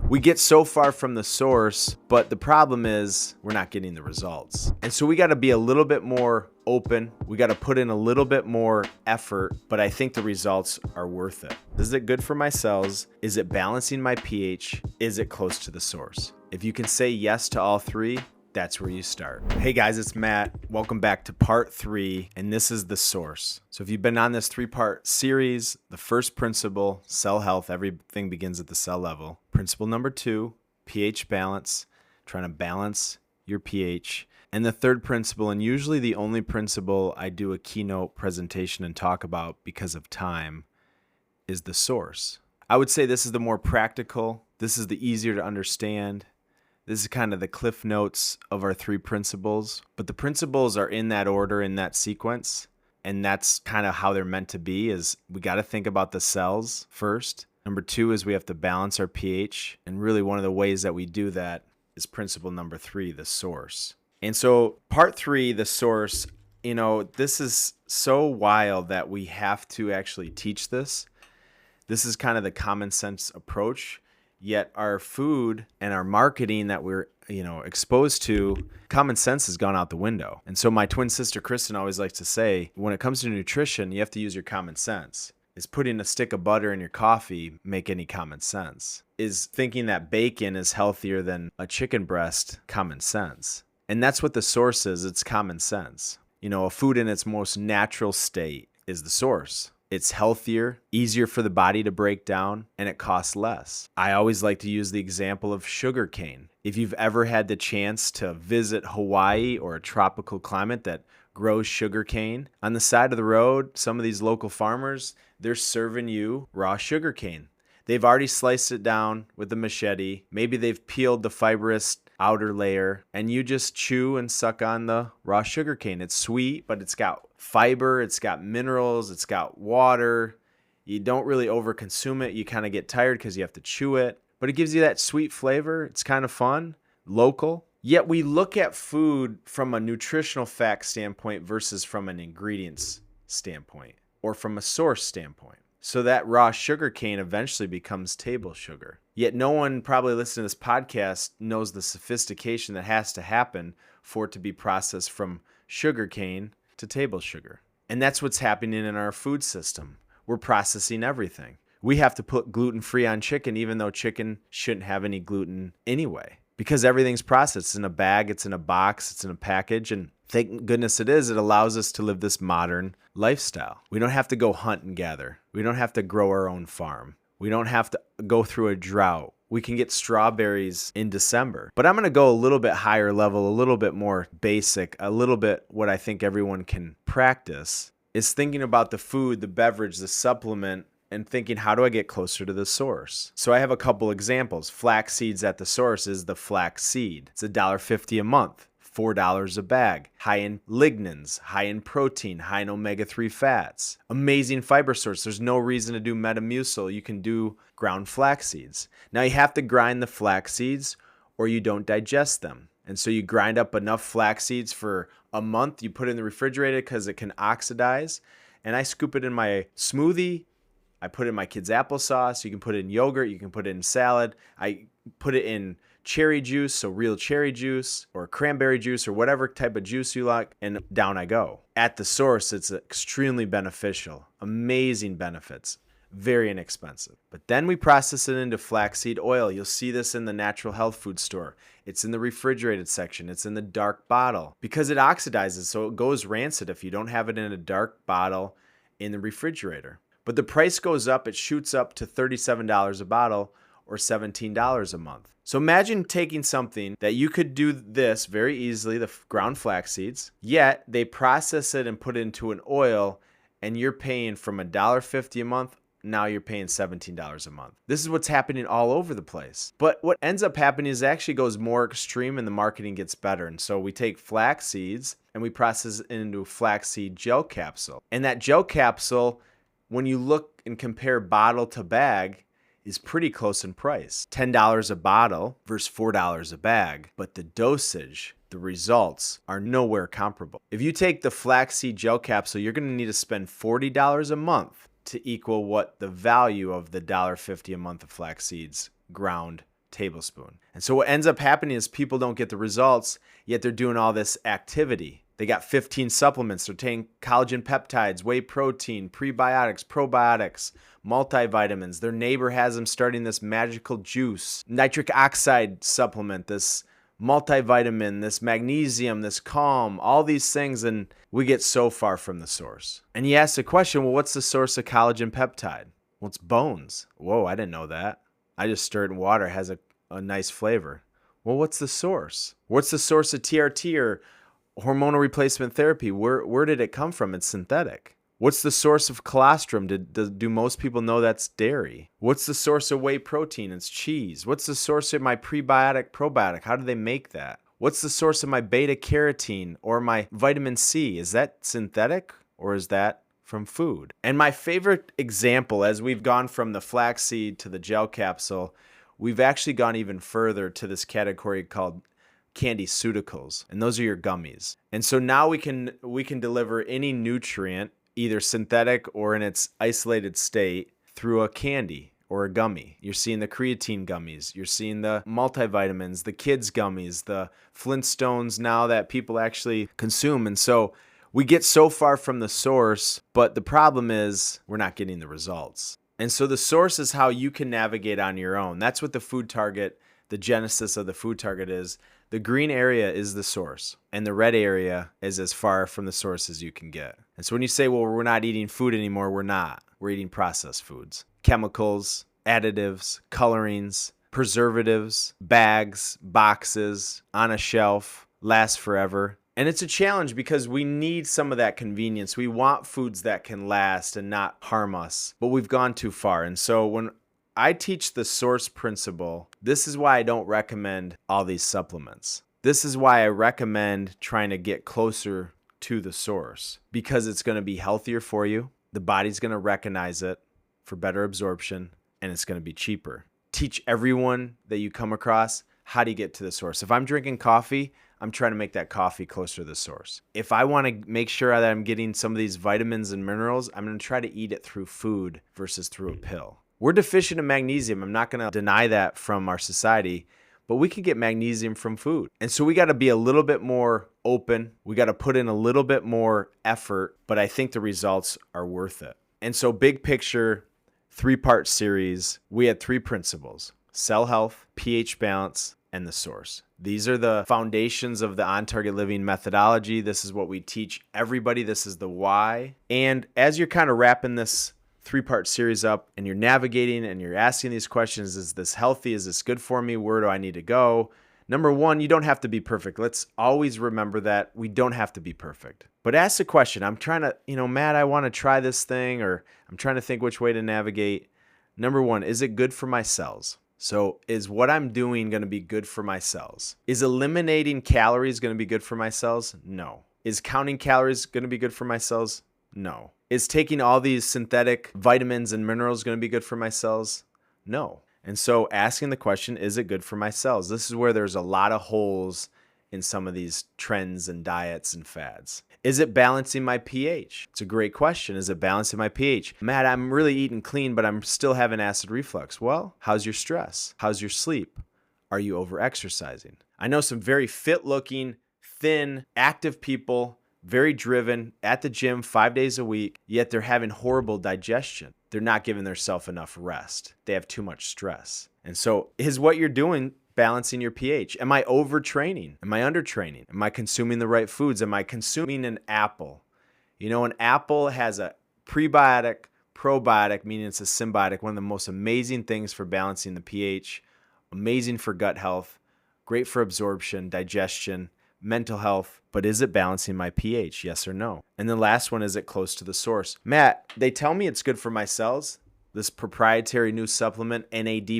We get so far from the source, but the problem is we're not getting the results. And so we got to be a little bit more open. We got to put in a little bit more effort, but I think the results are worth it. Is it good for my cells? Is it balancing my pH? Is it close to the source? If you can say yes to all three, that's where you start. Hey guys, it's Matt. Welcome back to part 3, and this is the source. So if you've been on this 3-part series, the first principle, cell health, everything begins at the cell level. Principle number 2, pH balance, trying to balance your pH. And the third principle, and usually the only principle I do a keynote presentation and talk about because of time, is the source. I would say this is the more practical. This is the easier to understand. This is kind of the cliff notes of our 3 principles, but the principles are in that order, in that sequence, and that's kind of how they're meant to be. Is we got to think about the cells first. Number 2 is we have to balance our pH, and really one of the ways that we do that is principle number 3, the source. And so part 3, the source, this is so wild that we have to actually teach this. This is kind of the common sense approach. Yet our food and our marketing that we're, exposed to, common sense has gone out the window. And so my twin sister, Kristen, always likes to say, when it comes to nutrition, you have to use your common sense. Is putting a stick of butter in your coffee make any common sense? Is thinking that bacon is healthier than a chicken breast common sense? And that's what the source is. It's common sense. A food in its most natural state is the source. It's healthier, easier for the body to break down, and it costs less. I always like to use the example of sugarcane. If you've ever had the chance to visit Hawaii or a tropical climate that grows sugarcane, on the side of the road, some of these local farmers, they're serving you raw sugarcane. They've already sliced it down with a machete. Maybe they've peeled the fibrous outer layer, and you just chew and suck on the raw sugarcane. It's sweet, but it's got fiber, it's got minerals, it's got water. You don't really overconsume it. You kind of get tired because you have to chew it, but it gives you that sweet flavor. It's kind of fun, local. Yet we look at food from a nutritional fact standpoint versus from an ingredients standpoint or from a source standpoint. So that raw sugar cane eventually becomes table sugar. Yet no one probably listening to this podcast knows the sophistication that has to happen for it to be processed from sugar cane to table sugar. And that's what's happening in our food system. We're processing everything. We have to put gluten-free on chicken, even though chicken shouldn't have any gluten anyway, because everything's processed. It's in a bag, it's in a box, it's in a package, and thank goodness it is. It allows us to live this modern lifestyle. We don't have to go hunt and gather. We don't have to grow our own farm. We don't have to go through a drought. We can get strawberries in December. But I'm going to go a little bit higher level, a little bit more basic, a little bit what I think everyone can practice is thinking about the food, the beverage, the supplement, and thinking, how do I get closer to the source? So I have a couple examples. Flax seeds at the source is the flax seed. It's $1.50 a month. $4 a bag, high in lignans, high in protein, high in omega-3 fats. Amazing fiber source. There's no reason to do Metamucil. You can do ground flax seeds. Now you have to grind the flax seeds or you don't digest them. And so you grind up enough flax seeds for a month. You put it in the refrigerator because it can oxidize. And I scoop it in my smoothie. I put it in my kids' applesauce. You can put it in yogurt. You can put it in salad. I put it in cherry juice, so real cherry juice or cranberry juice or whatever type of juice you like, and down I go. At the source, it's extremely beneficial, amazing benefits, very inexpensive. But then we process it into flaxseed oil. You'll see this in the natural health food store. It's in the refrigerated section. It's in the dark bottle because it oxidizes, so it goes rancid if you don't have it in a dark bottle in the refrigerator. But the price goes up. It shoots up to $37 a bottle or $17 a month. So imagine taking something that you could do this very easily, the ground flax seeds, yet they process it and put it into an oil, and you're paying from $1.50 a month, now you're paying $17 a month. This is what's happening all over the place. But what ends up happening is it actually goes more extreme and the marketing gets better. And so we take flax seeds and we process it into a flaxseed gel capsule. And that gel capsule, when you look and compare bottle to bag, is pretty close in price. $10 a bottle versus $4 a bag. But the dosage, the results are nowhere comparable. If you take the flaxseed gel capsule, you're going to need to spend $40 a month to equal what the value of the $1.50 a month of flax seeds ground tablespoon. And so what ends up happening is people don't get the results, yet they're doing all this activity. They got 15 supplements. They're taking collagen peptides, whey protein, prebiotics, probiotics, multivitamins. Their neighbor has them starting this magical juice, nitric oxide supplement, this multivitamin, this magnesium, this calm, all these things, and we get so far from the source. And you ask the question, well, what's the source of collagen peptide? Well, it's bones. Whoa, I didn't know that. I just stir it in water. It has a nice flavor. Well, what's the source? What's the source of TRT or hormonal replacement therapy? Where did it come from? It's synthetic. What's the source of colostrum? Do most people know that's dairy? What's the source of whey protein? It's cheese. What's the source of my prebiotic, probiotic? How do they make that? What's the source of my beta carotene or my vitamin C? Is that synthetic or is that from food? And my favorite example, as we've gone from the flaxseed to the gel capsule, we've actually gone even further to this category called candyceuticals, and those are your gummies. And so now we can deliver any nutrient, either synthetic or in its isolated state, through a candy or a gummy. You're seeing the creatine gummies, you're seeing the multivitamins, the kids gummies, the Flintstones now that people actually consume. And so we get so far from the source, but the problem is we're not getting the results. And so the source is how you can navigate on your own. That's what the food target, the genesis of the food target is. The green area is the source, and the red area is as far from the source as you can get. And so when you say, well, we're not eating food anymore, we're not. We're eating processed foods. Chemicals, additives, colorings, preservatives, bags, boxes, on a shelf, last forever. And it's a challenge because we need some of that convenience. We want foods that can last and not harm us, but we've gone too far. And so when I teach the source principle, this is why I don't recommend all these supplements. This is why I recommend trying to get closer to the source, because it's going to be healthier for you. The body's going to recognize it for better absorption, and it's going to be cheaper. Teach everyone that you come across, how do you get to the source? If I'm drinking coffee, I'm trying to make that coffee closer to the source. If I want to make sure that I'm getting some of these vitamins and minerals, I'm going to try to eat it through food versus through a pill. We're deficient in magnesium. I'm not going to deny that from our society, but we can get magnesium from food. And so we got to be a little bit more open. We got to put in a little bit more effort, but I think the results are worth it. And so big picture, 3-part series, we had 3 principles: cell health, pH balance, and the source. These are the foundations of the On Target Living methodology. This is what we teach everybody. This is the why. And as you're kind of wrapping this 3-part series up and you're navigating and you're asking these questions, is this healthy? Is this good for me? Where do I need to go? Number one, you don't have to be perfect. Let's always remember that we don't have to be perfect. But ask the question. I'm trying to, Matt, I want to try this thing, or I'm trying to think which way to navigate. Number one, is it good for my cells? So is what I'm doing going to be good for my cells? Is eliminating calories going to be good for my cells? No. Is counting calories going to be good for my cells? No. Is taking all these synthetic vitamins and minerals going to be good for my cells? No. And so asking the question, is it good for my cells? This is where there's a lot of holes in some of these trends and diets and fads. Is it balancing my pH? It's a great question. Is it balancing my pH? Matt, I'm really eating clean, but I'm still having acid reflux. Well, how's your stress? How's your sleep? Are you over-exercising? I know some very fit-looking, thin, active people, very driven, at the gym 5 days a week, yet they're having horrible digestion. They're not giving themselves enough rest. They have too much stress. And so is what you're doing balancing your pH? Am I overtraining? Am I undertraining? Am I consuming the right foods? Am I consuming an apple? An apple has a prebiotic, probiotic, meaning it's a symbiotic, one of the most amazing things for balancing the pH, amazing for gut health, great for absorption, digestion, mental health, but is it balancing my pH? Yes or no? And the last one, is it close to the source? Matt, they tell me it's good for my cells, this proprietary new supplement, NAD+.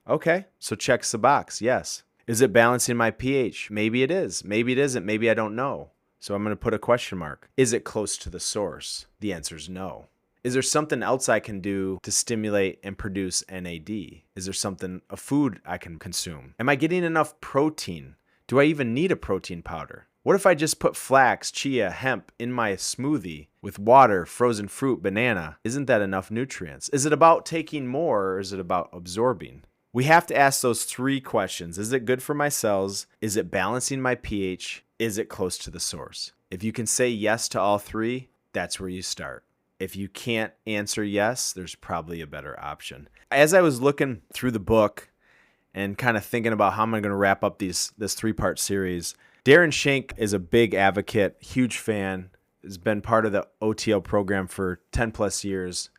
Okay, so checks the box, yes. Is it balancing my pH? Maybe it is. Maybe it isn't. Maybe I don't know. So I'm going to put a question mark. Is it close to the source? The answer is no. Is there something else I can do to stimulate and produce NAD? Is there a food I can consume? Am I getting enough protein? Do I even need a protein powder? What if I just put flax, chia, hemp in my smoothie with water, frozen fruit, banana? Isn't that enough nutrients? Is it about taking more, or is it about absorbing? We have to ask those 3 questions. Is it good for my cells? Is it balancing my pH? Is it close to the source? If you can say yes to all 3, that's where you start. If you can't answer yes, there's probably a better option. As I was looking through the book and kind of thinking about how am I going to wrap up this 3-part series, Darren Shank is a big advocate, huge fan, has been part of the OTL program for 10 plus years.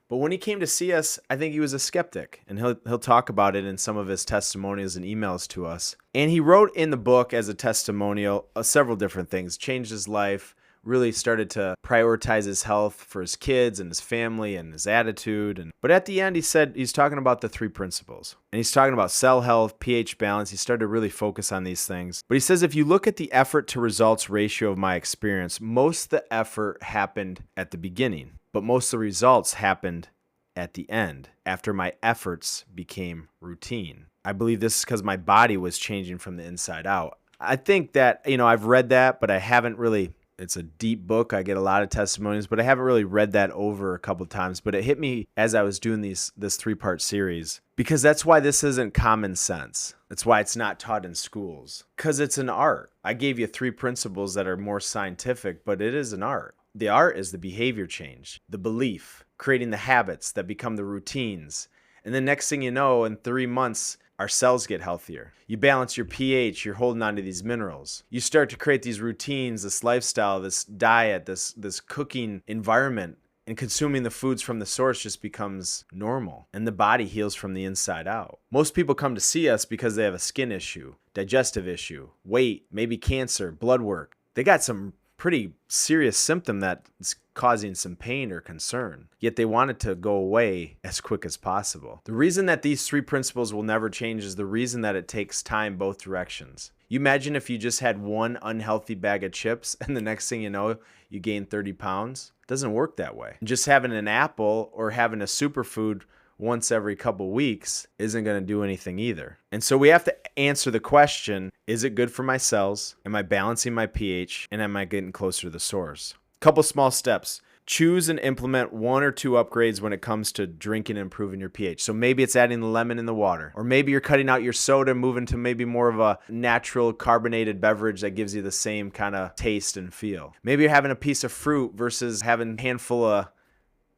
But when he came to see us, I think he was a skeptic, and he'll talk about it in some of his testimonials and emails to us. And he wrote in the book as a testimonial several different things, changed his life, really started to prioritize his health for his kids and his family and his attitude. But at the end, he said he's talking about the 3 principles. And he's talking about cell health, pH balance. He started to really focus on these things. But he says, if you look at the effort to results ratio of my experience, most of the effort happened at the beginning, but most of the results happened at the end, after my efforts became routine. I believe this is because my body was changing from the inside out. I think that, I've read that, but I haven't really. It's a deep book. I get a lot of testimonies, but I haven't really read that over a couple of times. But it hit me as I was doing this 3-part series, because that's why this isn't common sense. That's why it's not taught in schools, because it's an art. I gave you 3 principles that are more scientific, but it is an art. The art is the behavior change, the belief, creating the habits that become the routines. And the next thing you know, in 3 months, our cells get healthier. You balance your pH, you're holding on to these minerals. You start to create these routines, this lifestyle, this diet, this cooking environment, and consuming the foods from the source just becomes normal. And the body heals from the inside out. Most people come to see us because they have a skin issue, digestive issue, weight, maybe cancer, blood work. They got some pretty serious symptom that's causing some pain or concern, yet they want it to go away as quick as possible. The reason that these 3 principles will never change is the reason that it takes time both directions. You imagine if you just had one unhealthy bag of chips and the next thing you know, you gain 30 pounds. It doesn't work that way. Just having an apple or having a superfood once every couple weeks isn't going to do anything either. And so we have to answer the question, is it good for my cells? Am I balancing my pH? And am I getting closer to the source? Couple small steps. Choose and implement 1 or 2 upgrades when it comes to drinking and improving your pH. So maybe it's adding the lemon in the water, or maybe you're cutting out your soda and moving to maybe more of a natural carbonated beverage that gives you the same kind of taste and feel. Maybe you're having a piece of fruit versus having a handful of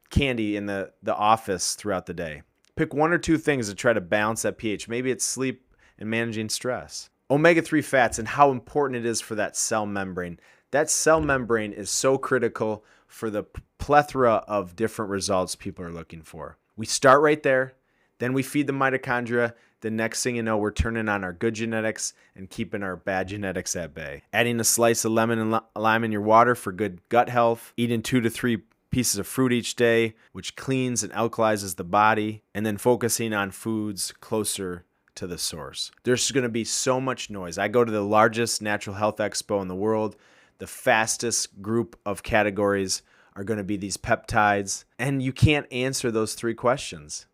candy in the office throughout the day. Pick 1 or 2 things to try to balance that pH. Maybe it's sleep and managing stress. Omega-3 fats and how important it is for that cell membrane. That cell membrane is so critical for the plethora of different results people are looking for. We start right there, then we feed the mitochondria. The next thing you know, we're turning on our good genetics and keeping our bad genetics at bay. Adding a slice of lemon and lime in your water for good gut health. Eating 2 to 3 pieces of fruit each day, which cleans and alkalizes the body. And then focusing on foods closer to the source. There's going to be so much noise. I go to the largest natural health expo in the world. The fastest group of categories are going to be these peptides. And you can't answer those 3 questions.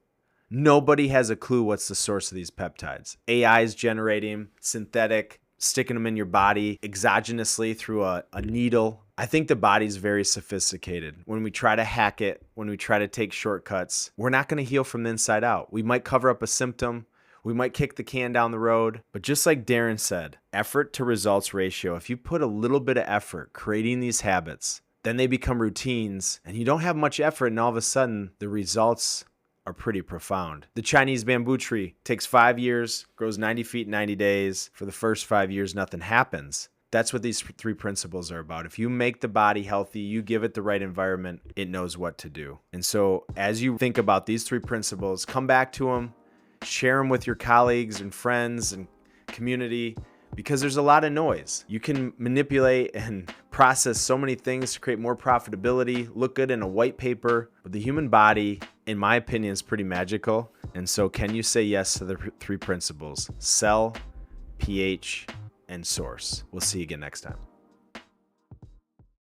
Nobody has a clue what's the source of these peptides. AI is generating synthetic, sticking them in your body exogenously through a needle. I think the body's very sophisticated. When we try to hack it, when we try to take shortcuts, we're not going to heal from the inside out. We might cover up a symptom. We might kick the can down the road. But just like Darren said, effort to results ratio, if you put a little bit of effort creating these habits, then they become routines and you don't have much effort and all of a sudden the results are pretty profound. The Chinese bamboo tree takes 5 years, grows 90 feet in 90 days. For the first 5 years, nothing happens. That's what these 3 principles are about. If you make the body healthy, you give it the right environment, it knows what to do. And so as you think about these 3 principles, come back to them, share them with your colleagues and friends and community, because there's a lot of noise. You can manipulate and process so many things to create more profitability, look good in a white paper, but the human body, in my opinion, is pretty magical. And so can you say yes to the 3 principles? Cell, pH, and source. We'll see you again next time.